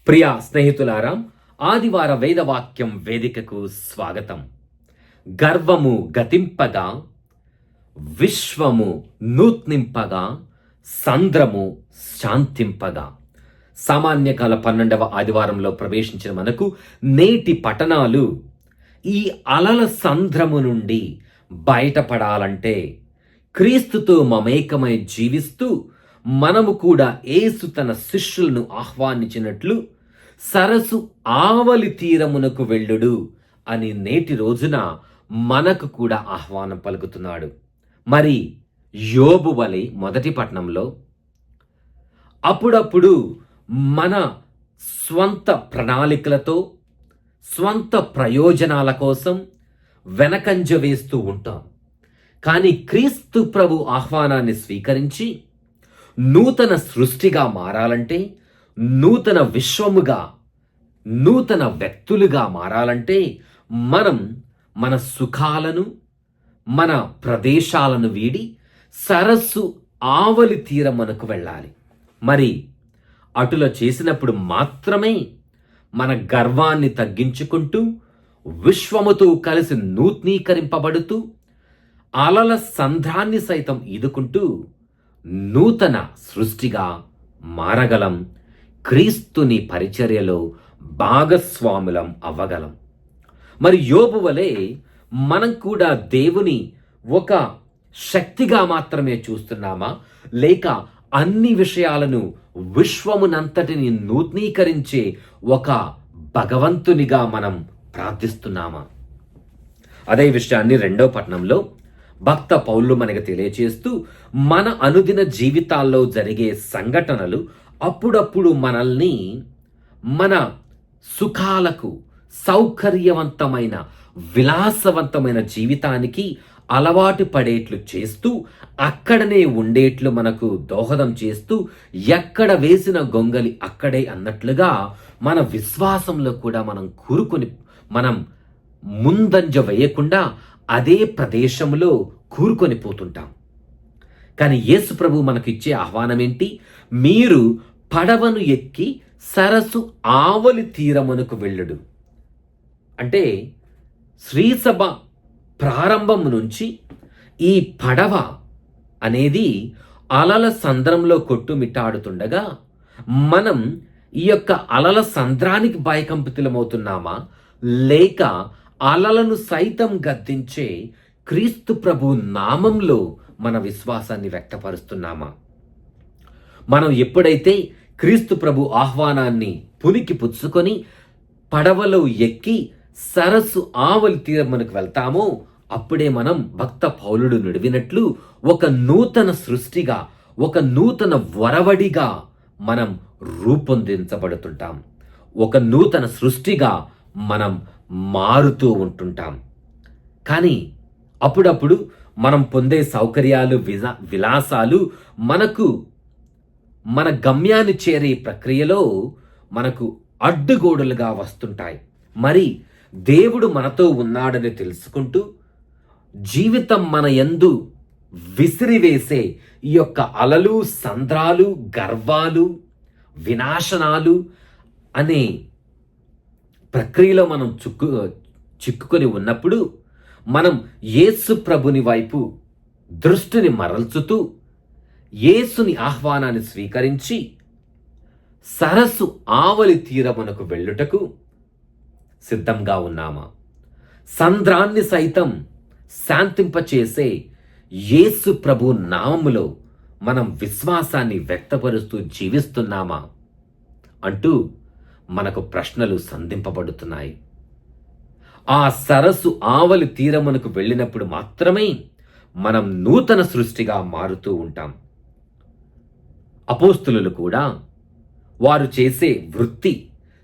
ప్రియ స్నేహితులారా, ఆదివార వేదవాక్యం వేదికకు స్వాగతం. గర్వము గతింపగా, విశ్వము నూత్నింపగా, సంద్రము శాంతింపగా. సామాన్యకాల 12వ ఆదివారంలో ప్రవేశించిన మనకు నేటి పఠనాలు ఈ అలల సంద్రము నుండి బయటపడాలంటే క్రీస్తుతో మమేకమై జీవిస్తూ మనము కూడా యేసు తన శిష్యులను ఆహ్వానించినట్లు సరస్సు ఆవలి తీరమునకు వెళ్ళుడు అని నేటి రోజున మనకు కూడా ఆహ్వానం పలుకుతున్నాడు. మరి యోబు వలె మొదటి పట్టణంలో అప్పుడప్పుడు మన స్వంత ప్రణాళికలతో స్వంత ప్రయోజనాల కోసం వెనకంజ వేస్తూ ఉంటాం. కానీ క్రీస్తు ప్రభు ఆహ్వానాన్ని స్వీకరించి నూతన సృష్టిగా మారాలంటే, నూతన విశ్వముగా, నూతన వ్యక్తులుగా మారాలంటే మనం మన సుఖాలను, మన ప్రదేశాలను వీడి సరస్సు ఆవలి తీరమునకు వెళ్ళాలి. మరి అటుల చేసినప్పుడు మాత్రమే మన గర్వాన్ని తగ్గించుకుంటూ విశ్వముతో కలిసి నూతనీకరింపబడుతూ అలల సంద్రాన్ని సైతం ఈదుకుంటూ నూతన సృష్టిగా మారగలం. క్రీస్తుని పరిచర్యలో భాగస్వాములం అవ్వగలం. మరి యోబు వలె మనం కూడా దేవుని ఒక శక్తిగా మాత్రమే చూస్తున్నామా, లేక అన్ని విషయాలను విశ్వమునంతటిని నూతనీకరించే ఒక భగవంతునిగా మనం ప్రార్థిస్తున్నామా? అదే విషయాన్ని 2వ పట్టణంలో భక్త పౌలు మనకు తెలియచేస్తూ, మన అనుదిన జీవితాల్లో జరిగే సంఘటనలు అప్పుడప్పుడు మనల్ని మన సుఖాలకు, సౌకర్యవంతమైన విలాసవంతమైన జీవితానికి అలవాటు పడేట్లు చేస్తూ, అక్కడనే ఉండేట్లు మనకు దోహదం చేస్తూ, ఎక్కడ వేసిన గొంగలి అక్కడే అన్నట్లుగా మన విశ్వాసంలో కూడా మనం ముందంజ వేయకుండా అదే ప్రదేశంలో కూరుకొని పోతుంటాం. కానీ యేసు ప్రభు మనకు ఇచ్చే ఆహ్వానం ఏంటి? మీరు పడవను ఎక్కి సరస్సు ఆవలి తీరమునకు వెళ్ళుడు. అంటే శ్రీసభ ప్రారంభం నుంచి ఈ పడవ అనేది అలల సంద్రంలో కొట్టుమిట్టాడుతుండగా మనం ఈ యొక్క అలల సంద్రానికి భయకంపితులమవుతున్నామా, లేక అలలను సైతం గద్దించే క్రీస్తు ప్రభు నామంలో మన విశ్వాసాన్ని వ్యక్తపరుస్తున్నామా? మనం ఎప్పుడైతే క్రీస్తు ప్రభు ఆహ్వానాన్ని పునికి పుచ్చుకొని పడవలో ఎక్కి సరస్సు ఆవలి తీరమునకు వెళ్తామో, అప్పుడే మనం భక్త పౌలుడు నుడివినట్లు ఒక నూతన సృష్టిగా, ఒక నూతన వరవడిగా మనం రూపొందించబడుతుంటాం. ఒక నూతన సృష్టిగా మనం మారుతూ ఉంటుంటాం. కానీ అప్పుడప్పుడు మనం పొందే సౌకర్యాలు, విలాసాలు మనకు మన గమ్యాన్ని చేరే ప్రక్రియలో మనకు అడ్డుగోడలుగా వస్తుంటాయి. మరి దేవుడు మనతో ఉన్నాడని తెలుసుకుంటూ జీవితం మన యందు విసిరివేసే ఈ యొక్క అలలు, సంద్రాలు, గర్వాలు, వినాశనాలు అనే ప్రక్రియలో మనం చిక్కుకొని ఉన్నప్పుడు మనం యేసు ప్రభుని వైపు దృష్టిని మరల్చుతూ యేసుని ఆహ్వానాన్ని స్వీకరించి సరస్సు ఆవలి తీరమునకు వెళ్ళుటకు సిద్ధంగా ఉన్నామా? సంద్రాన్ని సైతం శాంతింపచేసే యేసు ప్రభు నామములో మనం విశ్వాసాన్ని వ్యక్తపరుస్తూ జీవిస్తున్నామా అంటూ మనకు ప్రశ్నలు సంధింపబడుతున్నాయి. ఆ సరస్సు ఆవలి తీరమునకు వెళ్ళినప్పుడు మాత్రమే మనం నూతన సృష్టిగా మారుతూ ఉంటాం. అపోస్తులు కూడా వారు చేసే వృత్తి,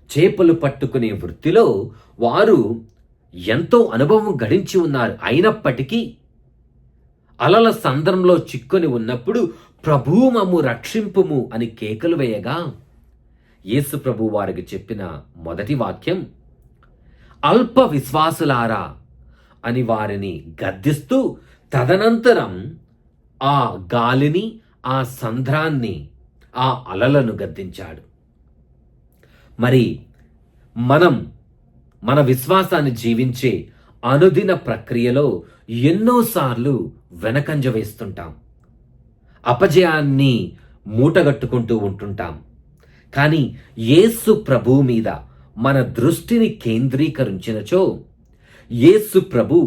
చేపలు పట్టుకునే వృత్తిలో వారు ఎంతో అనుభవం గడించి ఉన్నారు. అయినప్పటికీ అలల సంద్రంలో చిక్కుని ఉన్నప్పుడు ప్రభువు మమ్ము రక్షింపుము అని కేకలు వేయగా యేసు ప్రభు వారికి చెప్పిన మొదటి వాక్యం, అల్ప విశ్వాసులారా అని వారిని గద్దిస్తూ తదనంతరం ఆ గాలిని, ఆ సంద్రాన్ని, ఆ అలలను గద్దించాడు. మరి మనం మన విశ్వాసాన్ని జీవించే అనుదిన ప్రక్రియలో ఎన్నోసార్లు వెనకంజ వేస్తుంటాం, అపజయాన్ని మూటగట్టుకుంటూ ఉంటుంటాం. కానీ యేసు ప్రభువు మీద మన దృష్టిని కేంద్రీకరించినచో యేసు ప్రభు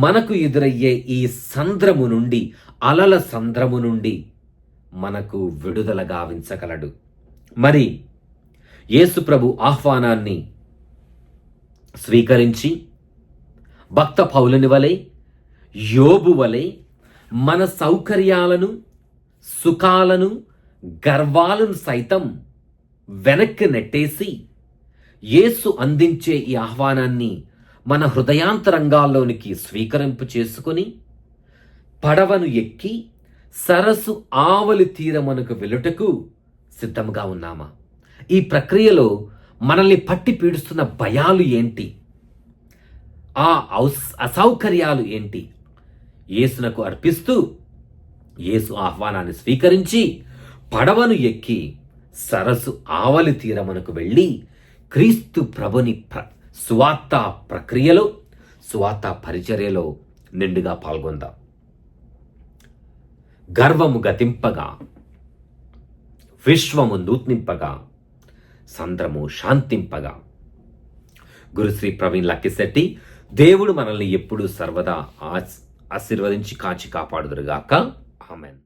మనకు ఎదురయ్యే ఈ సంద్రము నుండి, అలల సంద్రము నుండి మనకు విడుదల గావించగలడు. మరి యేసు ప్రభు ఆహ్వానాన్ని స్వీకరించి భక్త పౌలుని వలె, యోబు వలె మన సౌకర్యాలను, సుఖాలను, గర్వాలను సైతం వెనక్కి నెట్టేసి యేసు అందించే ఈ ఆహ్వానాన్ని మన హృదయాంతరంగాల్లోనికి స్వీకరింపు చేసుకొని పడవను ఎక్కి సరస్సు ఆవలి తీరమునకు వెలుటకు సిద్ధంగా ఉన్నామా? ఈ ప్రక్రియలో మనల్ని పట్టి పీడిస్తున్న భయాలు ఏంటి? ఆ అసౌకర్యాలు ఏంటి? యేసునకు అర్పిస్తూ యేసు ఆహ్వానాన్ని స్వీకరించి పడవను ఎక్కి సరస్సు ఆవలి తీరమునకు వెళ్ళి క్రీస్తు ప్రభుని సువార్త ప్రక్రియలో, సువార్త పరిచర్యలో నిండుగా పాల్గొందాం. గర్వము గతింపగా, విశ్వము నూత్నింపగా, సంద్రము శాంతింపగా. గురుశ్రీ ప్రవీణ్ లక్కిశెట్టి. దేవుడు మనల్ని ఎప్పుడూ సర్వదా ఆశీర్వదించి కాచి కాపాడుదురుగాక. ఆమెన్.